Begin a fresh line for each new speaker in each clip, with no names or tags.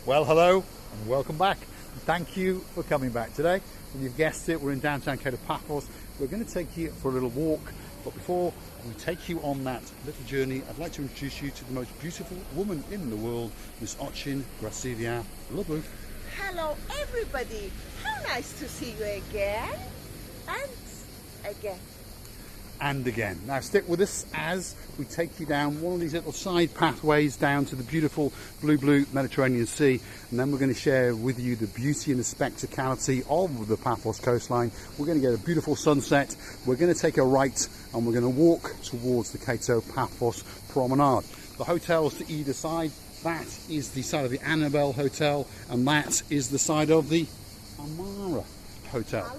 Well, hello and welcome back. Thank you for coming back today. And you've guessed it, we're in downtown Kato Paphos. We're going to take you for a little walk, but before we take you on that little journey, I'd like to introduce you to the most beautiful woman in the world, Miss Ochin Gracilia Lobu.
Hello everybody, how nice to see you again and again.
And again. Now stick with us as we take you down one of these little side pathways down to the beautiful blue Mediterranean Sea, and then we're going to share with you the beauty and the spectacality of the Paphos coastline. We're going to get a beautiful sunset, we're going to take a right and we're going to walk towards the Kato Paphos Promenade. The hotels to either side, that is the side of the Annabelle Hotel and that is the side of the Amara Hotel.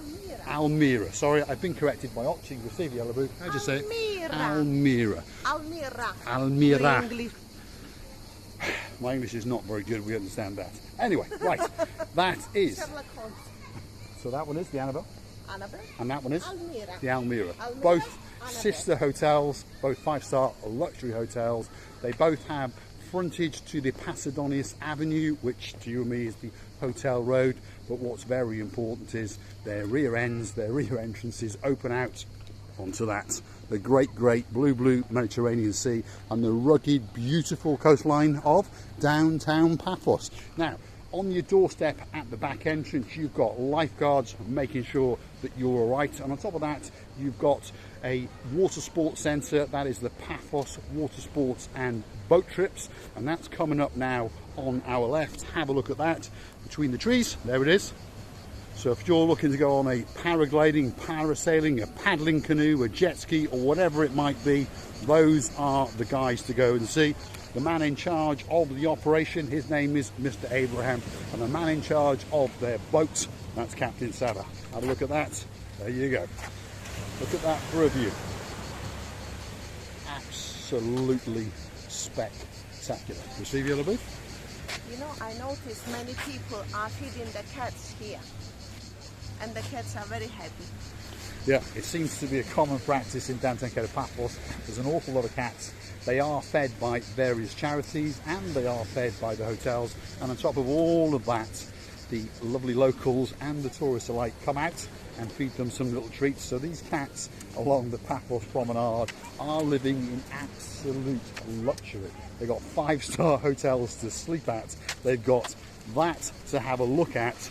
Almira. Sorry, I've been corrected by Ochin Gracilia Lobu. How'd you say it? Almira. Almira.
English.
My English is not very good, we understand that. Anyway, right, that is. So that one is the Annabelle. And that one is
Almira.
the Almira. Both sister hotels, both 5-star luxury hotels. They both have frontage to the Pasidonius Avenue, which to you and me is the hotel road, but what's very important is their rear ends, their rear entrances open out onto that, the great blue Mediterranean Sea and the rugged beautiful coastline of downtown Paphos. Now on your doorstep at the back entrance you've got lifeguards making sure that you're all right, and on top of that you've got a water sports centre, that is the Paphos Water Sports and Boat Trips, and that's coming up now on our left. Have a look at that between the trees, there it is. So if you're looking to go on a paragliding, parasailing, a paddling canoe, a jet ski or whatever it might be, those are the guys to go and see. The man in charge of the operation, his name is Mr. Abraham, and the man in charge of their boat, that's Captain Sava. Have a look at that, there you go. Look at that for a view. Absolutely spectacular. Gracilia Lobu?
You know, I noticed many people are feeding the cats here and the cats are very happy.
Yeah, it seems to be a common practice in downtown Kato Paphos. There's an awful lot of cats. They are fed by various charities and they are fed by the hotels, and on top of all of that the lovely locals and the tourists alike come out and feed them some little treats. So these cats along the Paphos Promenade are living in absolute luxury. They've got 5-star hotels to sleep at, they've got that to have a look at,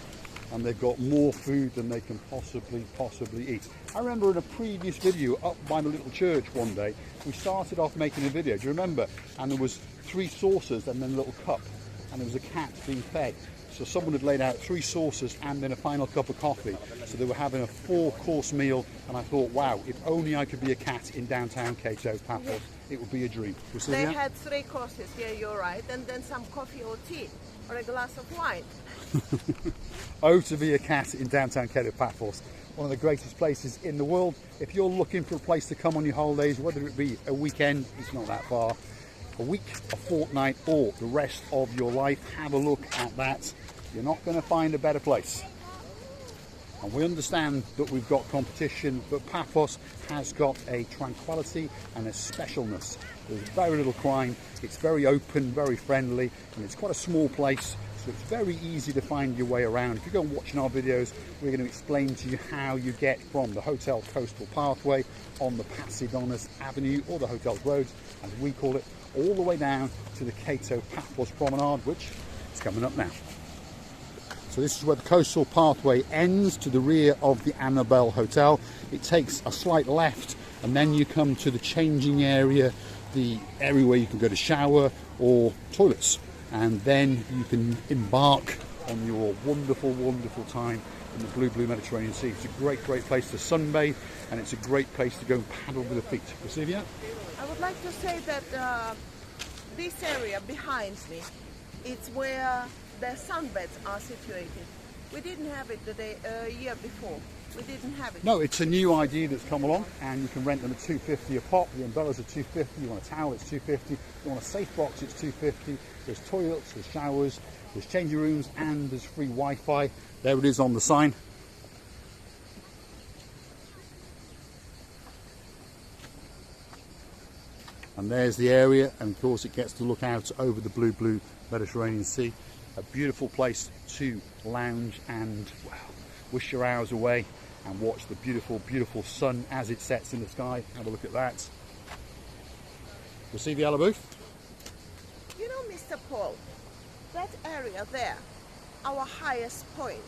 and they've got more food than they can possibly eat. I remember in a previous video up by the little church one day, we started off making a video, do you remember? And there was 3 saucers and then a little cup, and there was a cat being fed. So someone had laid out 3 saucers and then a final cup of coffee. So they were having a 4-course meal, and I thought, wow, if only I could be a cat in downtown Kato Paphos, it would be a dream.
They had 3 courses, yeah, you're right, and then some coffee or tea or a glass of wine.
Oh, to be a cat in downtown Kato Paphos, one of the greatest places in the world. If you're looking for a place to come on your holidays, whether it be a weekend, it's not that far, a week, a fortnight or the rest of your life, have a look at that. You're not going to find a better place. And we understand that we've got competition, but Paphos has got a tranquility and a specialness. There's very little crime, it's very open, very friendly, and it's quite a small place, so it's very easy to find your way around. If you go and watch our videos, we're going to explain to you how you get from the Hotel Coastal Pathway on the Pasidonius Avenue, or the Hotel's Road as we call it, all the way down to the Kato Paphos Promenade, which is coming up now. So this is where the coastal pathway ends to the rear of the Annabelle Hotel. It takes a slight left and then you come to the changing area, the area where you can go to shower or toilets, and then you can embark on your wonderful time in the blue Mediterranean Sea. It's a great place to sunbathe, and it's a great place to go and paddle with the feet. Gracilia?
I would like to say that this area behind me, it's where the sunbeds are situated. We didn't have it the year before. We didn't have it.
No, it's a new idea that's come along, and you can rent them at $2.50 a pop. The umbrellas are $2.50. You want a towel, it's $2.50. You want a safe box, it's $2.50. There's toilets, there's showers, there's changing rooms, and there's free Wi-Fi. There it is on the sign. And there's the area, and of course it gets to look out over the blue Mediterranean Sea. a beautiful place to lounge and, well, wish your hours away and watch the beautiful, beautiful sun as it sets in the sky. Have a look at that. You see the yellow booth?
You know, Mr. Paul, that area there, our highest point,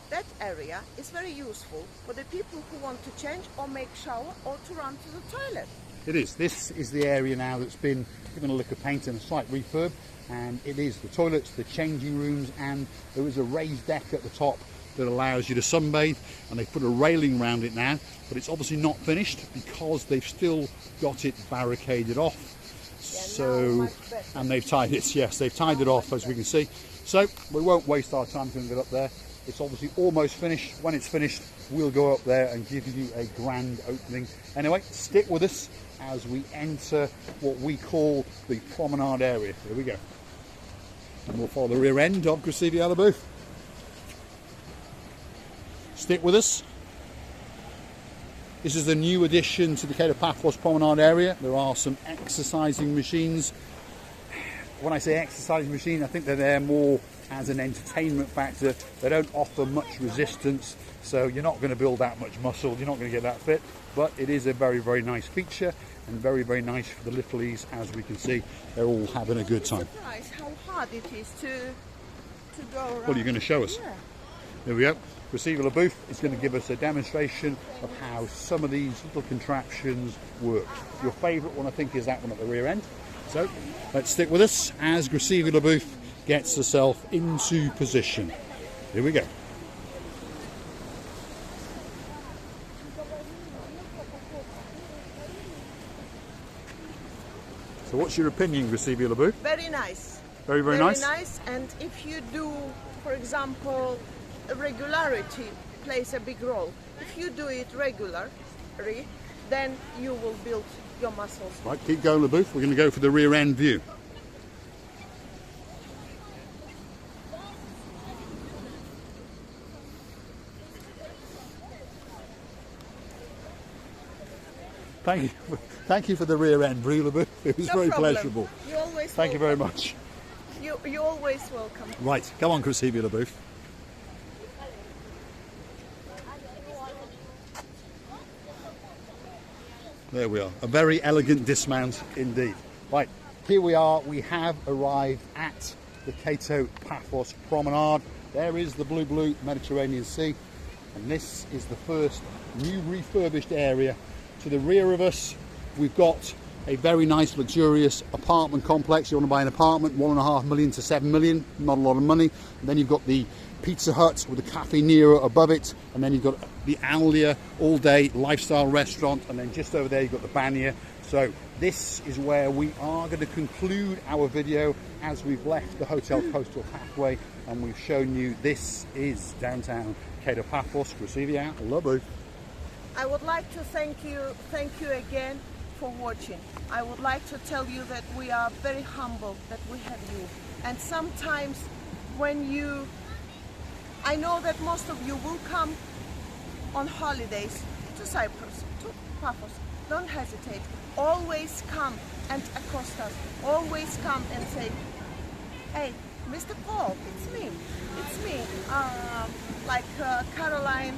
that area is very useful for the people who want to change or make shower or to run to the toilet.
It is. This is the area now that's been given a lick of paint and a slight refurb, and it is the toilets, the changing rooms, and there is a raised deck at the top that allows you to sunbathe, and they've put a railing around it now, but it's obviously not finished because they've still got it barricaded off. And they've tied it, yes, they've tied it off, as we can see. So we won't waste our time going to get up there. It's obviously almost finished. When it's finished, we'll go up there and give you a grand opening. Anyway, stick with us as we enter what we call the promenade area. Here we go. And we'll follow the rear end of Gracevia booth. Stick with us. This is the new addition to the Kato Paphos Promenade area. There are some exercising machines. When I say exercising machine, I think they're there more as an entertainment factor. They don't offer much resistance, so you're not going to build that much muscle. You're not going to get that fit, but it is a very, very nice feature and very, very nice for the littlies. As we can see, they're all having a good time.
I'm surprised how hard it is to go around.
What are you going to show us?
Yeah.
Here we go. Gracevia booth is going to give us a demonstration of how some of these little contraptions work. Your favourite one, I think, is that one at the rear end. So let's stick with us as Gracevia booth gets herself into position. Here we go. So what's your opinion, Gracevia booth?
Very nice.
Very, very nice?
Very nice, and if you do, for example, regularity plays a big role. If you do it regularly, then you will build your muscles.
Right, keep going, LaBooth. We're going to go for the rear end view. Thank you for the rear end view, LaBooth. It was very pleasurable.
You always
Thank you very much.
You're always welcome.
Right, come on, Gracevia LaBooth. There we are, a very elegant dismount indeed. Right, here we are, we have arrived at the Kato Paphos Promenade. There is the blue Mediterranean Sea, and this is the first new refurbished area. To the rear of us, we've got a very nice luxurious apartment complex. You want to buy an apartment, 1.5 million to 7 million, not a lot of money. And then you've got the Pizza Hut with the Cafe Nero above it, and then you've got the Aulia all-day lifestyle restaurant, and then just over there you've got the Banya. So this is where we are going to conclude our video as we've left the Hotel Coastal Pathway and we've shown you this is downtown Kato Paphos, Gracevia. Love you.
I would like to thank you again for watching. I would like to tell you that we are very humble that we have you, and sometimes when you, I know that most of you will come on holidays to Cyprus, to Paphos. Don't hesitate. Always come and accost us. Always come and say, hey, Mr. Paul, it's me. It's me. Like Caroline,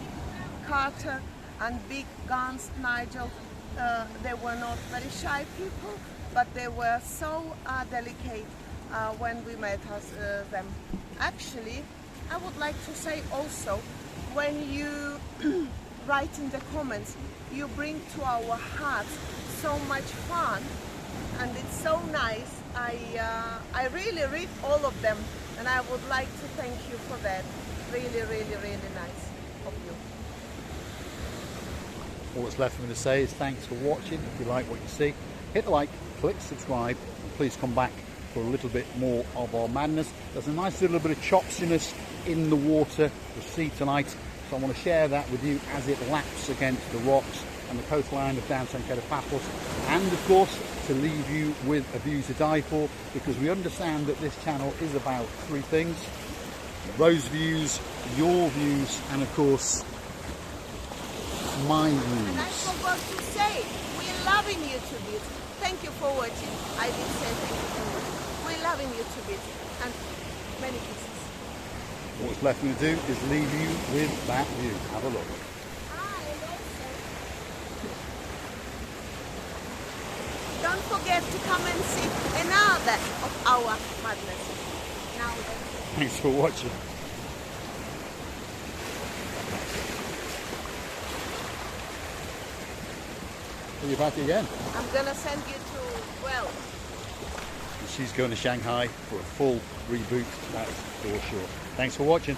Carter, and Big Guns, Nigel. They were not very shy people, but they were so delicate when we met them. Actually, I would like to say also, when you write in the comments, you bring to our hearts so much fun, and it's so nice. I really read all of them, and I would like to thank you for that. Really, really, really nice of you.
All that's left for me to say is thanks for watching. If you like what you see, hit the like, click subscribe, and please come back for a little bit more of our madness. There's a nice little bit of chopsiness in the water, the sea tonight, so I want to share that with you as it laps against the rocks and the coastline of downtown Kato Paphos, and of course to leave you with a view to die for, because we understand that this channel is about three things: those views, your views, and of course my views.
And I forgot to say, we're loving you to bits. Thank you for watching. I did say thank you for watching. We're loving you to bits. And many pieces.
What's left me to do is leave you with that view. Have a look.
Don't forget to come and see another of our madness. Now then.
Thanks for watching. Are you back again?
I'm gonna send you to, well,
She's going to Shanghai for a full reboot, that's for sure. Thanks for watching.